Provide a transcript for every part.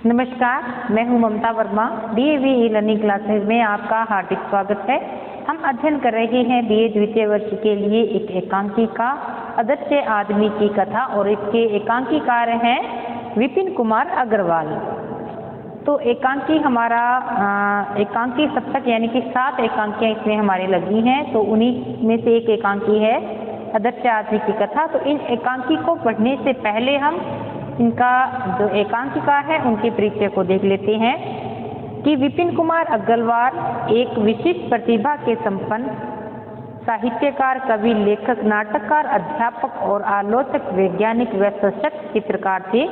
नमस्कार, मैं हूं Mamta Verma. DAV e learning classes में आपका हार्दिक स्वागत है। हम अध्ययन कर रहे हैं बीए द्वितीय वर्ष के लिए एक एकांकिका आदर्श आदमी की कथा और इसके एकांकीकार हैं विपिन कुमार अग्रवाल। तो एकांकी हमारा एकांकी सप्तक यानी कि 7 एकांकियाँ इसमें हमारी लगी हैं। तो उन्हीं में से एक एकांकी है आदर्श आदमी की कथा। तो इन एकांकी को पढ़ने से पहले हम इनका जो एकांकिका है उनके परिचय को देख लेते हैं कि विपिन कुमार अग्रवाल एक विशिष्ट प्रतिभा के संपन्न साहित्यकार, कवि, लेखक, नाटककार, अध्यापक और आलोचक, वैज्ञानिक व सशक्त चित्रकार थे।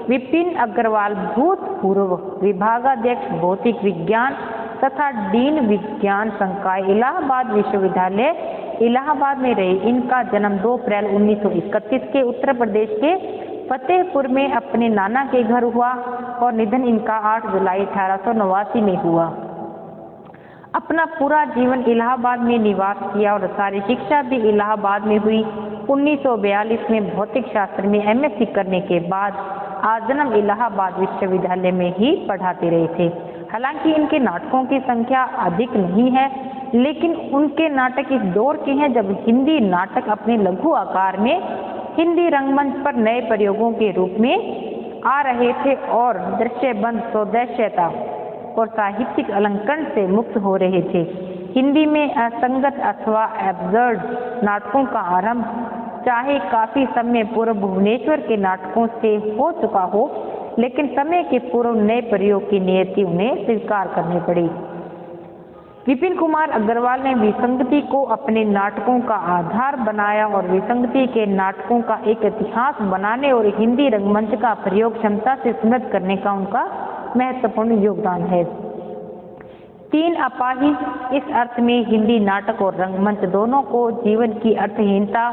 विपिन अग्रवाल भूतपूर्व विभागाध्यक्ष भौतिक विज्ञान तथा डीन विज्ञान संकाय इलाहाबाद विश्वविद्यालय इलाहाबाद में रहे। इनका जन्म 2 अप्रैल 1931 के उत्तर प्रदेश के फतेहपुर में अपने नाना के घर हुआ और निधन इनका 8 जुलाई 1889 में हुआ। अपना पूरा जीवन इलाहाबाद में निवास किया और सारी शिक्षा भी इलाहाबाद में हुई। 1942 में भौतिक शास्त्र में एमएससी करने के बाद आजन्म इलाहाबाद विश्वविद्यालय में ही पढ़ाते रहे थे। हालांकि इनके नाटकों की संख्या अधिक नहीं है, लेकिन उनके नाटक इस दौर के हैं जब हिंदी नाटक अपने लघु आकार में हिंदी रंगमंच पर नए प्रयोगों के रूप में आ रहे थे और दृश्यबंध सौदेश्यता और साहित्यिक अलंकरण से मुक्त हो रहे थे। हिंदी में असंगत अथवा एब्सर्ड नाटकों का आरंभ चाहे काफी समय पूर्व भुवनेश्वर के नाटकों से हो चुका हो, लेकिन समय के पूर्व नए प्रयोग की नियति उन्हें स्वीकार करनी पड़ी। विपिन कुमार अग्रवाल ने विसंगति को अपने नाटकों का आधार बनाया और विसंगति के नाटकों का एक इतिहास बनाने और हिंदी रंगमंच का प्रयोग क्षमता से समृद्ध करने का उनका महत्वपूर्ण योगदान है। 3 अपाहिज इस अर्थ में हिंदी नाटक और रंगमंच दोनों को जीवन की अर्थहीनता,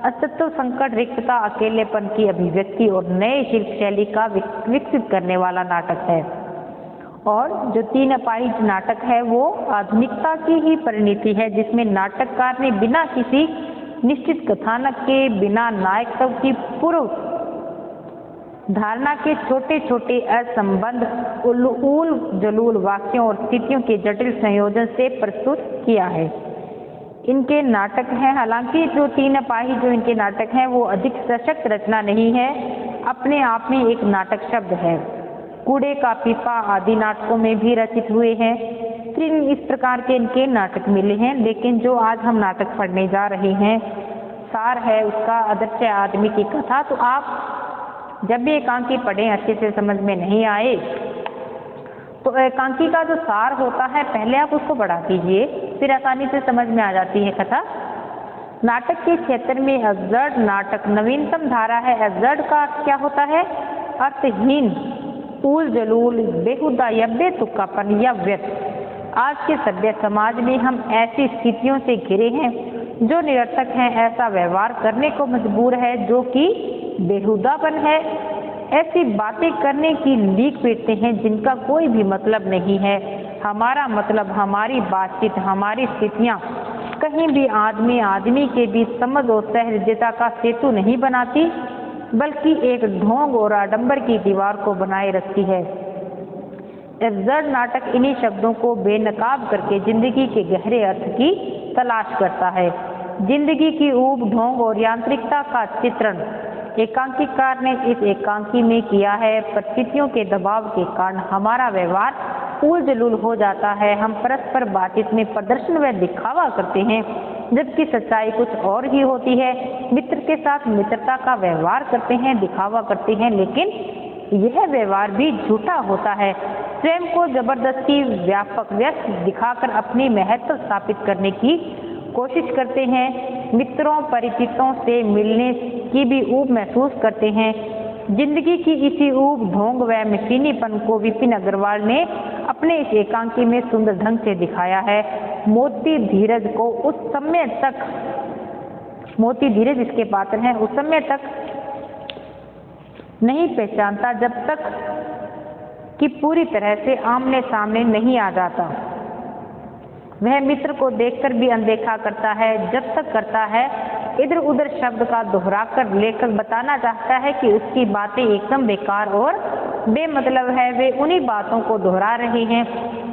अस्तित्व संकट, रिक्तता, अकेलेपन की अभिव्यक्ति और नए शिल्प शैली का विकसित करने वाला नाटक है। और जो 3 अपाहिज नाटक है वो आधुनिकता की ही परिणति है, जिसमें नाटककार ने बिना किसी निश्चित कथानक के, बिना नायकत्व की पूर्व धारणा के छोटे छोटे असंबद्ध उल जलूल वाक्यों और स्थितियों के जटिल संयोजन से प्रस्तुत किया है। इनके नाटक हैं, हालांकि जो 3 अपाहिज जो इनके नाटक हैं वो अधिक सशक्त रचना नहीं है, अपने आप में एक नाटक शब्द है। कूड़े का पीपा आदि नाटकों में भी रचित हुए हैं। 3 इस प्रकार के इनके नाटक मिले हैं, लेकिन जो आज हम नाटक पढ़ने जा रहे हैं सार है उसका आदर्श आदमी की कथा। तो आप जब भी एकांकी पढ़ें अच्छे से समझ में नहीं आए तो एकांकी का जो सार होता है पहले आप उसको पढ़ा कीजिए, फिर आसानी से समझ में आ जाती है कथा। नाटक के क्षेत्र में एब्सर्ड नाटक नवीनतम धारा है। एब्सर्ड का अर्थ क्या होता है? अर्थहीन, उल जलूल, बेहुदा या बेतुकापन या व्यर्थ। आज के सभ्य समाज में हम ऐसी स्थितियों से घिरे हैं जो निरर्थक हैं, ऐसा व्यवहार करने को मजबूर है जो कि बेहुदापन है, ऐसी बातें करने की लीक पीटते हैं जिनका कोई भी मतलब नहीं है। हमारा मतलब, हमारी बातचीत, हमारी स्थितियां कहीं भी आदमी आदमी के बीच समझ और सहृदयता का सेतु नहीं बनाती, बल्कि एक ढोंग और आडंबर की दीवार को बनाए रखती है। एब्सर्ड नाटक इन्हीं शब्दों को बेनकाब करके जिंदगी के गहरे अर्थ की तलाश करता है। जिंदगी की ऊब, ढोंग और यांत्रिकता का चित्रण एकांकीकार ने इस एकांकी में किया है। परिस्थितियों के दबाव के कारण हमारा व्यवहार उल जलूल हो जाता है। हम परस्पर बातचीत में प्रदर्शन व दिखावा करते हैं, जबकि सच्चाई कुछ और ही होती है। मित्र के साथ मित्रता का व्यवहार करते हैं, दिखावा करते हैं, लेकिन यह व्यवहार भी झूठा होता है। स्वयं को जबरदस्ती व्यापक व्यस्त दिखाकर अपनी महत्व स्थापित करने की कोशिश करते हैं। मित्रों परिचितों से मिलने की भी ऊब महसूस करते हैं। जिंदगी की इसी ऊब, ढोंग व मशीनीपन को विपिन अग्रवाल ने अपने इस एकांकी में सुंदर ढंग से दिखाया है। मोती धीरज इसके पात्र हैं, उस समय तक नहीं पहचानता जब तक कि पूरी तरह से आमने सामने नहीं आ जाता। वह मित्र को देखकर भी अनदेखा करता है। जब तक करता है इधर उधर शब्द का दोहराकर लेखक बताना चाहता है कि उसकी बातें एकदम बेकार और बेमतलब है वे उन्हीं बातों को दोहरा रहे हैं,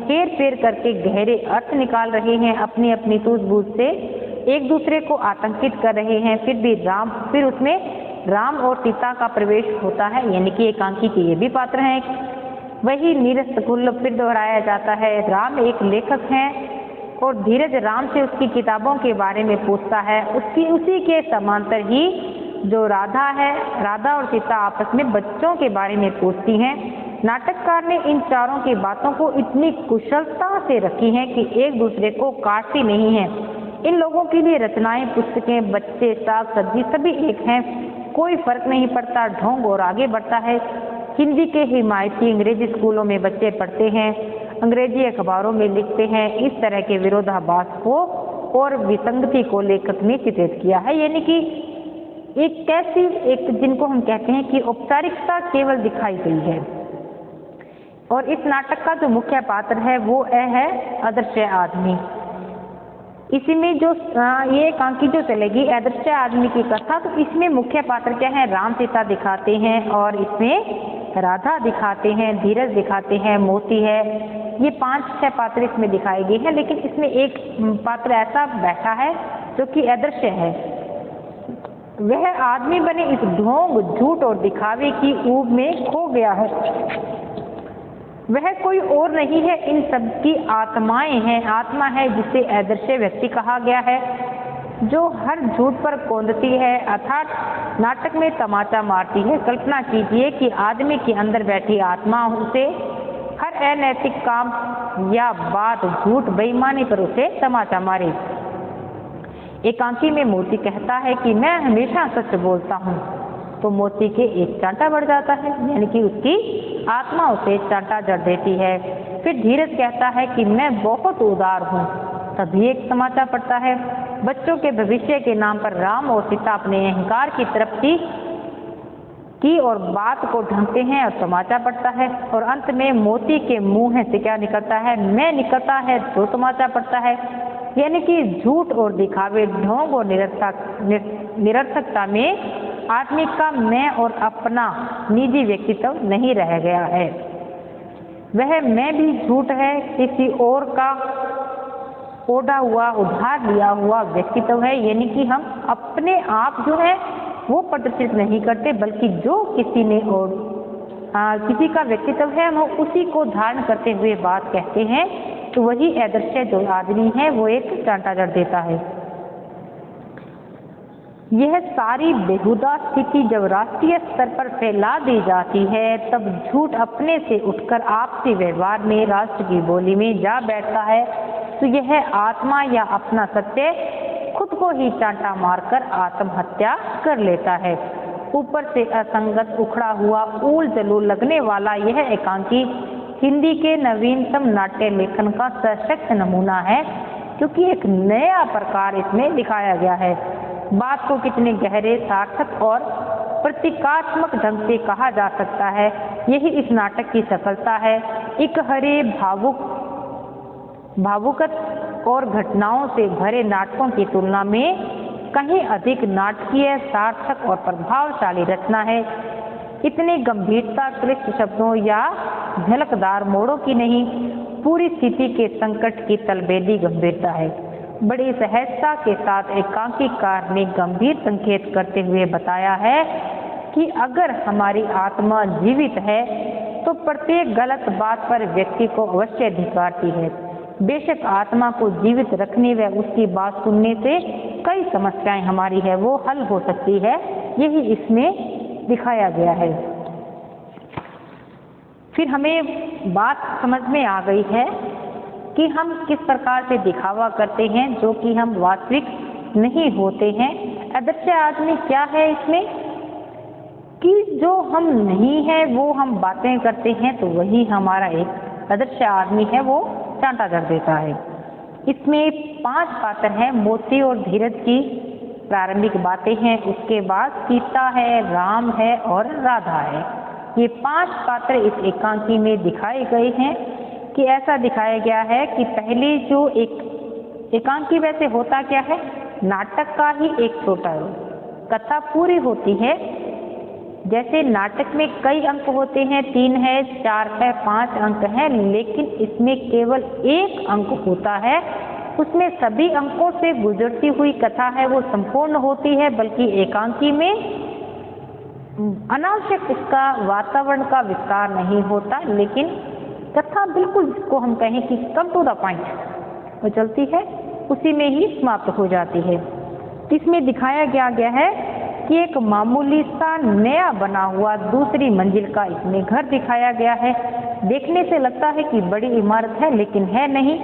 हेर फेर करके गहरे अर्थ निकाल रहे हैं, अपनी अपनी सूझबूझ से एक दूसरे को आतंकित कर रहे हैं। फिर उसमें राम और सीता का प्रवेश होता है, यानी कि एकांकी के ये भी पात्र हैं। वही नीरस कुल फिर दोहराया जाता है। राम एक लेखक हैं और धीरज राम से उसकी किताबों के बारे में पूछता है। उसी के समांतर ही जो राधा है, राधा और सीता आपस में बच्चों के बारे में पूछती हैं। नाटककार ने इन चारों की बातों को इतनी कुशलता से रखी हैं कि एक दूसरे को काटती नहीं है। इन लोगों के लिए रचनाएं, पुस्तकें, बच्चे, साग सब्जी सभी एक हैं, कोई फर्क नहीं पड़ता। ढोंग और आगे बढ़ता है। हिंदी के हिमायती अंग्रेजी स्कूलों में बच्चे पढ़ते हैं, अंग्रेजी अखबारों में लिखते हैं। इस तरह के विरोधाभास को और विसंगति को लेखक ने चित्रित किया है, यानी कि एक जिनको हम कहते हैं कि औपचारिकता केवल दिखाई गई है। और इस नाटक का जो मुख्य पात्र है वो है अदृश्य आदमी। इसी में जो ये एकांकी जो चलेगी अदृश्य आदमी की कथा, तो इसमें मुख्य पात्र क्या है, राम सीता दिखाते हैं और इसमें राधा दिखाते हैं, धीरज दिखाते हैं, मोती है। ये 5-6 पात्र इसमें दिखाए गए हैं, लेकिन इसमें एक पात्र ऐसा बैठा है जो कि अदृश्य है। वह आदमी बने इस ढोंग, झूठ और दिखावे की ऊब में खो गया है। वह कोई और नहीं है, इन सब की आत्माएं हैं। आत्मा है जिसे अदृश्य व्यक्ति कहा गया है, जो हर झूठ पर कौंधती है, अर्थात नाटक में तमाचा मारती है। कल्पना कीजिए कि आदमी के अंदर बैठी आत्मा उसे हर अनैतिक काम या बात, झूठ, बेईमानी पर उसे तमाचा मारे। एकांकी में मोती कहता है कि मैं हमेशा सच बोलता हूँ, तो मोती के एक चांटा बढ़ जाता है, यानी कि उसकी आत्मा उसे चांटा जड़ देती है। फिर धीरज कहता है कि मैं बहुत उदार हूँ, तभी एक तमाचा पड़ता है। बच्चों के भविष्य के नाम पर राम और सीता अपने अहंकार की तरक्की की और बात को ढंगते हैं और तमाचा पड़ता है। और अंत में मोती के मुंह से क्या निकलता है, मैं निकलता है, तो तमाचा पड़ता है। यानी कि झूठ और दिखावे, ढोंग और निरर्थकता में आदमी का मैं और अपना निजी व्यक्तित्व नहीं रह गया है। वह मैं भी झूठ है, किसी और का ओढ़ा हुआ, उधार लिया हुआ व्यक्तित्व है। यानी कि हम अपने आप जो है वो प्रदर्शित नहीं करते, बल्कि जो किसी ने और किसी का व्यक्तित्व है हम उसी को धारण करते हुए बात कहते हैं। तो वही अदृश्य जो आदमी है वो एक चांटा जड़ देता है। यह सारी बेहुदा स्थिति जब राष्ट्रीय स्तर पर फैला दी जाती है, तब झूठ अपने से उठकर आपसी व्यवहार में, राष्ट्र की बोली में जा बैठता है। तो यह आत्मा या अपना सत्य खुद को ही चांटा मारकर आत्महत्या कर लेता है। ऊपर से असंगत, उखड़ा हुआ, ऊल जलूल लगने वाला यह एकांकी हिंदी के नवीनतम नाट्य लेखन का सशक्त नमूना है, क्योंकि एक नया प्रकार इसमें दिखाया गया है। बात को कितने गहरे, सार्थक और प्रतीकात्मक ढंग से कहा जा सकता है, यही इस नाटक की सफलता है। एक हरे भावुकत और घटनाओं से भरे नाटकों की तुलना में कहीं अधिक नाटकीय, सार्थक और प्रभावशाली रचना है। इतनी गंभीरता क्लिष्ट शब्दों या झलकदार मोड़ों की नहीं, पूरी स्थिति के संकट की तलबेली गंभीरता है। बड़ी सहजता के साथ एकांकीकार ने गंभीर संकेत करते हुए बताया है कि अगर हमारी आत्मा जीवित है तो प्रत्येक गलत बात पर व्यक्ति को अवश्य अधिकारती है। बेशक आत्मा को जीवित रखने व उसकी बात सुनने से कई समस्याएं हमारी है वो हल हो सकती है, यही इसमें दिखाया गया है। फिर हमें बात समझ में आ गई है कि हम किस प्रकार से दिखावा करते हैं जो कि हम वास्तविक नहीं होते हैं। अदृश्य आदमी क्या है इसमें, कि जो हम नहीं है वो हम बातें करते हैं, तो वही हमारा एक अदृश्य आदमी है वो चांटा कर देता है। इसमें 5 पात्र हैं, मोती और धीरज की प्रारंभिक बातें हैं, उसके बाद सीता है, राम है और राधा है। ये 5 पात्र इस एकांकी में दिखाए गए हैं कि ऐसा दिखाया गया है कि पहली जो एक एकांकी वैसे होता क्या है, नाटक का ही एक छोटा रूप। कथा पूरी होती है जैसे नाटक में कई अंक होते हैं, 3 है, 4 है, 5 अंक हैं, लेकिन इसमें केवल 1 अंक होता है। उसमें सभी अंकों से गुजरती हुई कथा है वो संपूर्ण होती है, बल्कि एकांकी में अनावश्यक इसका वातावरण का विस्तार नहीं होता, लेकिन कथा बिल्कुल जिसको हम कहें कि कम टू द पॉइंट वो चलती है, उसी में ही समाप्त हो जाती है। इसमें दिखाया गया है कि एक मामूली सा नया बना हुआ दूसरी मंजिल का इसमें घर दिखाया गया है। देखने से लगता है कि बड़ी इमारत है, लेकिन है नहीं,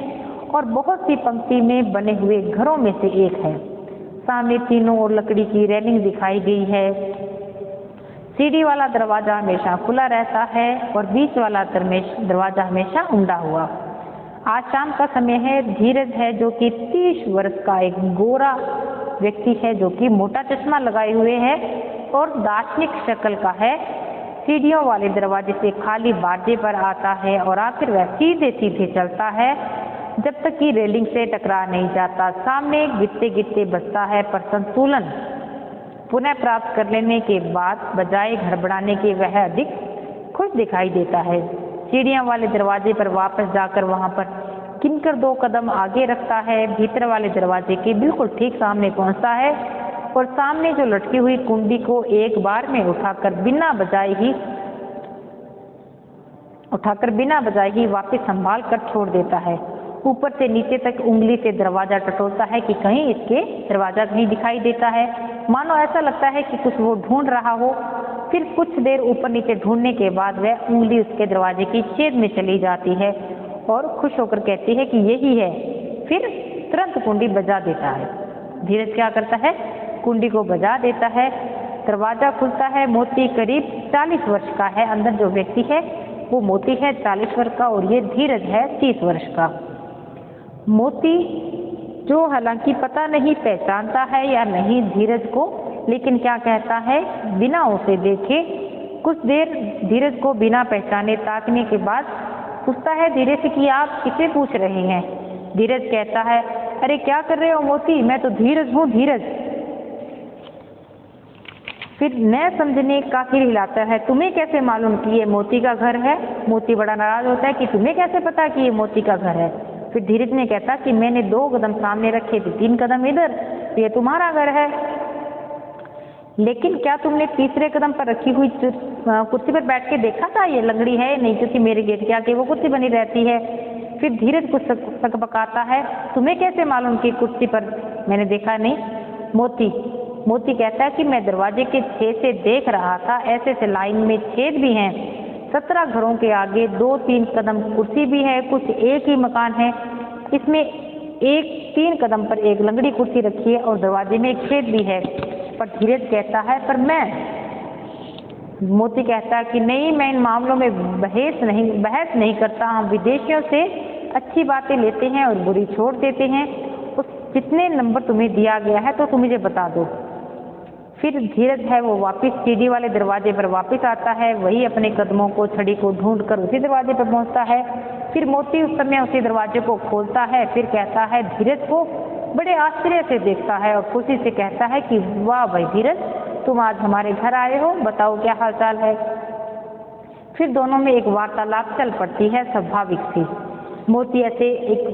और बहुत सी पंक्ति में बने हुए घरों में से एक है। सामने तीनों ओर लकड़ी की रेलिंग दिखाई गई है। सीढ़ी वाला दरवाजा हमेशा खुला रहता है और बीच वाला दरवाजा हमेशा उंडा हुआ। आज शाम का समय है। धीरज है जो कि 30 वर्ष का एक गोरा व्यक्ति है, जो कि मोटा चश्मा लगाए हुए है और दार्शनिक शक्ल का है। सीढ़ियों वाले दरवाजे से खाली बारजे पर आता है और आखिर वह सीधे सीधे चलता है जब तक कि रेलिंग से टकरा नहीं जाता। सामने गिरते गिरते बसता है, पर संतुलन पुनः प्राप्त कर लेने के बाद बजाय घबराने के वह अधिक खुश दिखाई देता है। सीढ़ियां वाले दरवाजे पर वापस जाकर वहां पर किनकर 2 कदम आगे रखता है। भीतर वाले दरवाजे के बिल्कुल ठीक सामने पहुंचता है और सामने जो लटकी हुई कुंडी को एक बार में उठाकर बिना बजाए ही वापस संभाल कर छोड़ देता है। ऊपर से नीचे तक उंगली से दरवाजा टटोलता है कि कहीं इसके दरवाजा नहीं दिखाई देता है, मानो ऐसा लगता है कि कुछ वो ढूंढ रहा हो। फिर कुछ देर ऊपर नीचे ढूंढने के बाद वह उंगली उसके दरवाजे की छेद में चली जाती है और खुश होकर कहती है कि यही है। फिर तुरंत कुंडी बजा देता है। धीरज क्या करता है, कुंडी को बजा देता है। दरवाजा खुलता है। मोती करीब 40 वर्ष का है। अंदर जो व्यक्ति है वो मोती है 40 वर्ष का और ये धीरज है 30 वर्ष का। मोती जो हालांकि पता नहीं पहचानता है या नहीं धीरज को, लेकिन क्या कहता है, बिना उसे देखे कुछ देर धीरज को बिना पहचाने ताकने के बाद पूछता है धीरज से कि आप किसे पूछ रहे हैं। धीरज कहता है, अरे क्या कर रहे हो मोती, मैं तो धीरज हूँ, धीरज। फिर न समझने का सिर हिलाता है, तुम्हें कैसे मालूम कि ये मोती का घर है। मोती बड़ा नाराज होता है कि तुम्हें कैसे पता कि ये मोती का घर है। फिर धीरज ने कहता कि मैंने 2 कदम सामने रखे थे, 3 कदम इधर, ये तुम्हारा घर है। लेकिन क्या तुमने तीसरे कदम पर रखी हुई कुर्सी पर बैठ के देखा था ये लंगड़ी है नहीं, क्योंकि मेरे गेट के आगे वो कुर्सी बनी रहती है। फिर धीरज कुछ पकाता है, तुम्हें कैसे मालूम कि कुर्सी पर मैंने देखा नहीं। मोती कहता है कि मैं दरवाजे के छेद से देख रहा था, ऐसे से लाइन में छेद भी हैं। 17 घरों के आगे 2-3 कदम कुर्सी भी है। कुछ एक ही मकान है, इसमें 3 कदम पर एक लंगड़ी कुर्सी रखी है और दरवाजे में एक छेद भी है। पर धीरज कहता है, पर मोती कहता है कि नहीं, मैं इन मामलों में बहस नहीं करता। हम विदेशियों से अच्छी बातें लेते हैं और बुरी छोड़ देते हैं। उस जितने नंबर तुम्हें दिया गया है तो तुम मुझे बता दो। फिर धीरज है वो वापस सीढ़ी वाले दरवाजे पर वापस आता है। वही अपने कदमों को छड़ी को ढूंढकर उसी दरवाजे पर पहुंचता है। फिर मोती उस समय उसी दरवाजे को खोलता है। फिर कहता है, धीरज को बड़े आश्चर्य से देखता है और खुशी से कहता है कि वाह भाई धीरज, तुम आज हमारे घर आए हो, बताओ क्या हाल चाल है। फिर दोनों में एक वार्तालाप चल पड़ती है, स्वाभाविक सी। मोती ऐसे एक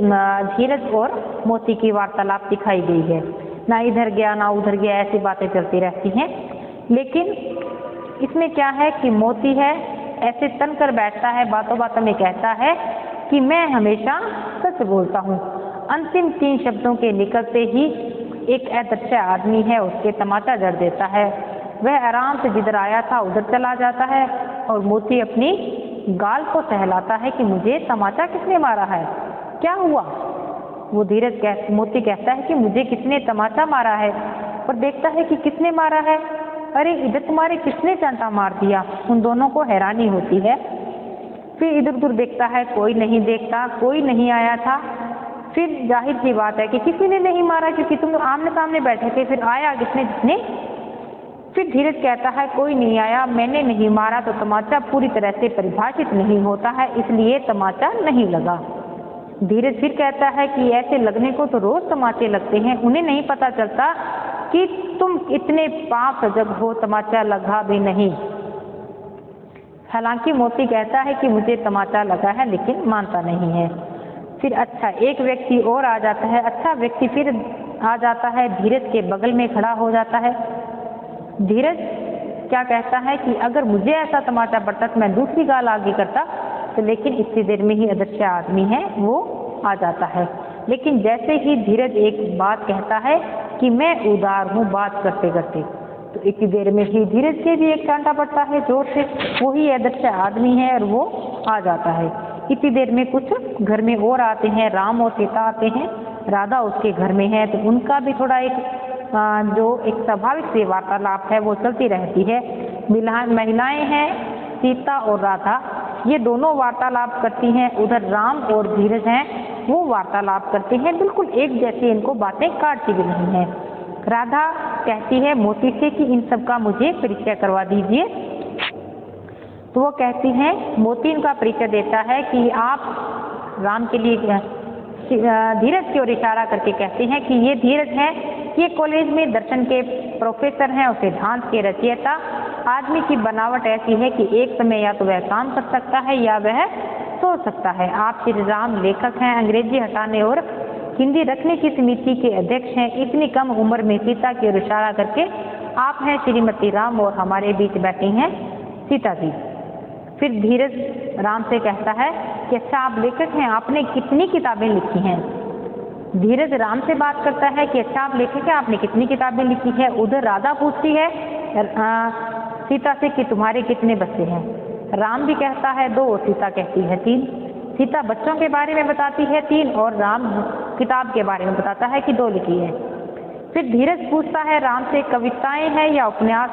धीरज और मोती की वार्तालाप दिखाई गई है, ना इधर गया ना उधर गया, ऐसी बातें चलती रहती हैं। लेकिन इसमें क्या है कि मोती है ऐसे तन कर बैठता है, बातों बातों में कहता है कि मैं हमेशा सच बोलता हूँ। अंतिम 3 शब्दों के निकलते ही एक अदृश्य आदमी है उसके तमाचा जड़ देता है। वह आराम से जिधर आया था उधर चला जाता है और मोती अपनी गाल को सहलाता है कि मुझे तमाचा किसने मारा है, क्या हुआ। वो मोती कहता है कि मुझे किसने तमाचा मारा है, और देखता है कि किसने मारा है। अरे इधर तुम्हारे किसने चांटा मार दिया। उन दोनों को हैरानी होती है। फिर इधर उधर देखता है, कोई नहीं देखता, कोई नहीं आया था। फिर जाहिर सी बात है कि किसी ने नहीं मारा, क्योंकि तुम आमने सामने बैठे थे। फिर आया जिसने। फिर धीरज कहता है, कोई नहीं आया, मैंने नहीं मारा। तो तमाचा पूरी तरह से परिभाषित नहीं होता है, इसलिए तमाचा नहीं लगा। धीरज फिर कहता है कि ऐसे लगने को तो रोज तमाचे लगते हैं, उन्हें नहीं पता चलता कि तुम इतने पाप सजग हो, तमाचा लगा भी नहीं। हालांकि मोती कहता है कि मुझे तमाचा लगा है, लेकिन मानता नहीं है। फिर अच्छा एक व्यक्ति और आ जाता है। अच्छा व्यक्ति फिर आ जाता है, धीरज के बगल में खड़ा हो जाता है। धीरज क्या कहता है कि अगर मुझे ऐसा तमाचा पड़ता तो मैं दूसरी गाल आगे करता, तो लेकिन इतनी देर में ही अदृश्य आदमी है वो आ जाता है। लेकिन जैसे ही धीरज एक बात कहता है कि मैं उदार हूँ बात करते करते, तो इतनी देर में ही धीरज के भी एक चांटा पड़ता है जोर से, वही अदृश्य आदमी है और वो आ जाता है। इतनी देर में कुछ घर में और आते हैं, राम और सीता आते हैं, राधा उसके घर में है, तो उनका भी थोड़ा एक जो एक स्वाभाविक से वार्तालाप है वो चलती रहती है। महिलाएं हैं सीता और राधा, ये दोनों वार्तालाप करती हैं। उधर राम और धीरज हैं, वो वार्तालाप करते हैं, बिल्कुल एक जैसी, इनको बातें काटती भी नहीं है। राधा कहती है मोती से कि इन सब का मुझे परिचय करवा दीजिए। तो वो कहती हैं, मोती इनका परिचय देता है कि आप राम के लिए धीरज की ओर इशारा करके कहते हैं कि ये धीरज है, ये कॉलेज में दर्शन के प्रोफेसर हैं, उसे डांस के रचयिता। आदमी की बनावट ऐसी है कि एक समय या तो वह काम कर सकता है या वह सो सकता है। आप श्री राम लेखक हैं, अंग्रेजी हटाने और हिंदी रखने की समिति के अध्यक्ष हैं। इतनी कम उम्र में सीता की ओर इशारा करके आप हैं श्रीमती राम और हमारे बीच बैठी हैं सीता जी। फिर धीरज राम से कहता है कि अच्छा आप लेखक हैं, आपने कितनी किताबें लिखी हैं। धीरज राम से बात करता है कि अच्छा आप लेखक हैं, आपने कितनी किताबें लिखी है। उधर राधा पूछती है सीता से कि तुम्हारे कितने बच्चे हैं। राम भी कहता है 2 और सीता कहती है 3। सीता बच्चों के बारे में बताती है 3 और राम किताब के बारे में बताता है कि 2 लिखी है। फिर धीरज पूछता है राम से कविताएं हैं या उपन्यास।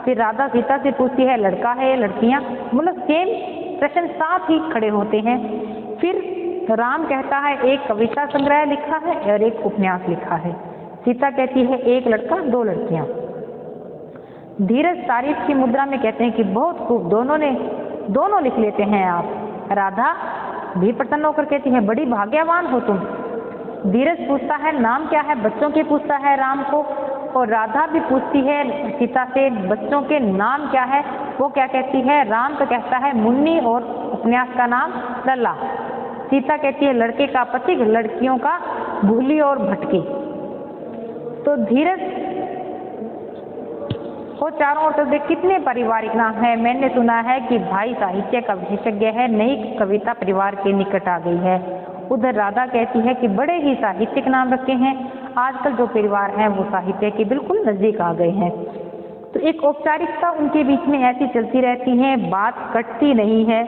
फिर राधा सीता से पूछती है लड़का है या लड़कियां, मतलब सेम प्रश्न साथ ही खड़े होते हैं। फिर राम कहता है एक कविता संग्रह लिखा है और एक उपन्यास लिखा है। सीता कहती है 1 लड़का 2 लड़कियां। धीरज तारीफ की मुद्रा में कहते हैं कि बहुत खूब, दोनों लिख लेते हैं आप। राधा भी प्रसन्न होकर कहती है बड़ी भाग्यवान हो तुम। धीरज पूछता है नाम क्या है, बच्चों के पूछता है राम को, और राधा भी पूछती है सीता से बच्चों के नाम क्या है। वो क्या कहती है, राम तो कहता है मुन्नी और उपन्यास का नाम लल्ला। सीता कहती है लड़के का पथिक, लड़कियों का भूली और भटकी। तो धीरज वो चारों ओर से कितने पारिवारिक नाम है। मैंने सुना है कि भाई साहित्य का विशेषज्ञ है, नई कविता परिवार के निकट आ गई है। उधर राधा कहती है कि बड़े ही साहित्यिक नाम रखे हैं, आजकल जो परिवार हैं वो साहित्य के बिल्कुल नजदीक आ गए हैं। तो एक औपचारिकता उनके बीच में ऐसी चलती रहती है, बात कटती नहीं है।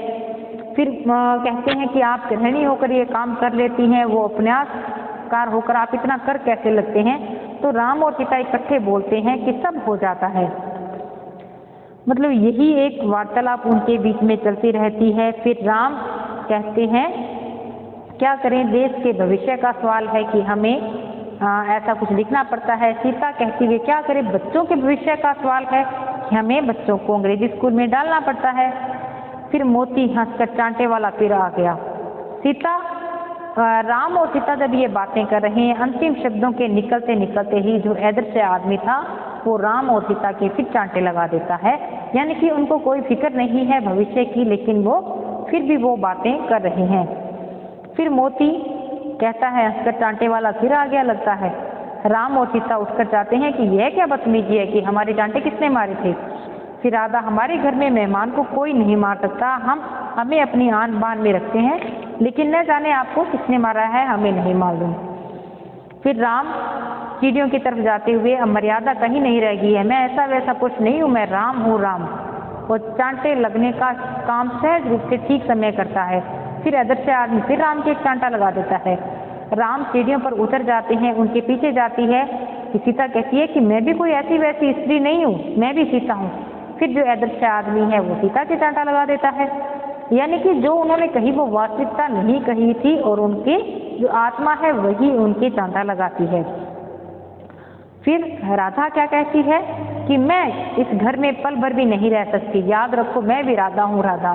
फिर कहते हैं कि आप गृहिणी होकर ये काम कर लेती हैं, वो उपन्यासकार होकर आप इतना कर कैसे लगते हैं। तो राम और सीता इकट्ठे बोलते हैं कि सब हो जाता है। मतलब यही एक वार्तालाप उनके बीच में चलती रहती है। फिर राम कहते हैं क्या करें, देश के भविष्य का सवाल है कि हमें ऐसा कुछ लिखना पड़ता है। सीता कहती है क्या करें, बच्चों के भविष्य का सवाल है कि हमें बच्चों को अंग्रेजी स्कूल में डालना पड़ता है। फिर मोती हंसकर चांटे वाला फिर आ गया। राम और सीता जब ये बातें कर रहे हैं, अंतिम शब्दों के निकलते निकलते ही जो अदृश्य आदमी था वो राम और सीता के फिर चांटे लगा देता है। यानी कि उनको कोई फिक्र नहीं है भविष्य की, लेकिन वो फिर भी वो बातें कर रहे हैं। फिर मोती कहता है हंसकर चांटे वाला फिर आ गया लगता है। राम और सीता उठकर जाते हैं कि यह क्या बदतमीजी है कि हमारे चांटे किसने मारे थे। फिर राधा हमारे घर में मेहमान को कोई नहीं मार सकता, हमें अपनी आन बान में रखते हैं, लेकिन न जाने आपको किसने मारा है हमें नहीं मालूम। फिर राम सीढ़ियों की तरफ जाते हुए अब मर्यादा कहीं नहीं रह गई है, मैं ऐसा वैसा कुछ नहीं हूँ, मैं राम हूँ राम। वो चांटे लगने का काम सहज रूप से ठीक समय करता है। फिर अदृश्य आदमी फिर राम के एक चांटा लगा देता है। राम सीढ़ियों पर उतर जाते हैं, उनके पीछे जाती है। सीता कहती है कि मैं भी कोई ऐसी वैसी स्त्री नहीं हूँ, मैं भी सीता हूँ। फिर जो अदृश्य आदमी है वो सीता के चांटा लगा देता है। यानी कि जो उन्होंने कही वो वास्तविकता नहीं कही थी और उनके जो आत्मा है वही उनके चांटा लगाती है। फिर राधा क्या कहती है कि मैं इस घर में पल भर भी नहीं रह सकती, याद रखो मैं भी राधा हूँ राधा।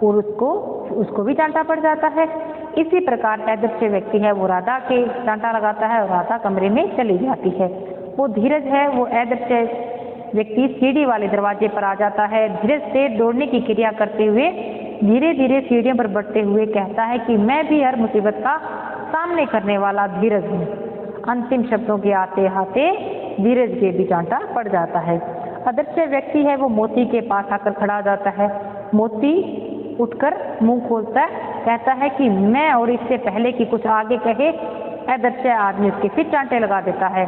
और उसको भी चांटा पड़ जाता है। इसी प्रकार अदृश्य व्यक्ति है वो राधा के चांटा लगाता है और राधा कमरे में चली जाती है। वो धीरज है वो अदृश्य व्यक्ति सीढ़ी वाले दरवाजे पर आ जाता है। धीरे से दौड़ने की क्रिया करते हुए धीरे धीरे सीढ़ियों पर बढ़ते हुए कहता है कि मैं भी हर मुसीबत का सामने करने वाला धीरज हूँ। अंतिम शब्दों के आते आते धीरज के भी चांटा पड़ जाता है। अदृश्य व्यक्ति है वो मोती के पास आकर खड़ा हो जाता है। मोती उठकर मुंह खोलता है, कहता है कि मैं, और इससे पहले कि कुछ आगे कहे अदृश्य आदमी उसके फिर चांटे लगा देता है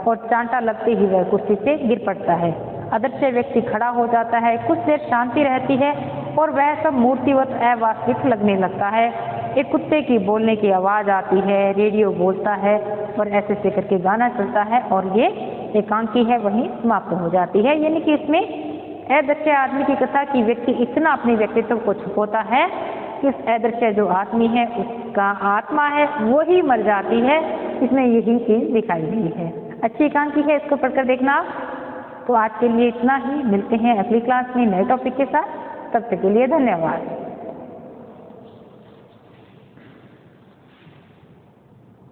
और चांटा लगते ही वह कुर्सी से गिर पड़ता है। अदृश्य व्यक्ति खड़ा हो जाता है। कुछ देर शांति रहती है और वह सब मूर्तिवत अवास्तविक लगने लगता है। एक कुत्ते की बोलने की आवाज़ आती है, रेडियो बोलता है और ऐसे ऐसे करके गाना चलता है और ये एकांकी है वहीं समाप्त हो जाती है। यानी कि इसमें अदृश्य आदमी की कथा की व्यक्ति इतना अपने व्यक्तित्व को छुपाता है कि उस अदृश्य जो आदमी है उसका आत्मा है वो ही मर जाती है। इसमें यही चीज़ दिखाई गई है। अच्छी एकांकी है, इसको पढ़कर देखना आप। तो आज के लिए इतना ही, मिलते हैं अगली क्लास में नए टॉपिक के साथ। तब तक के लिए धन्यवाद।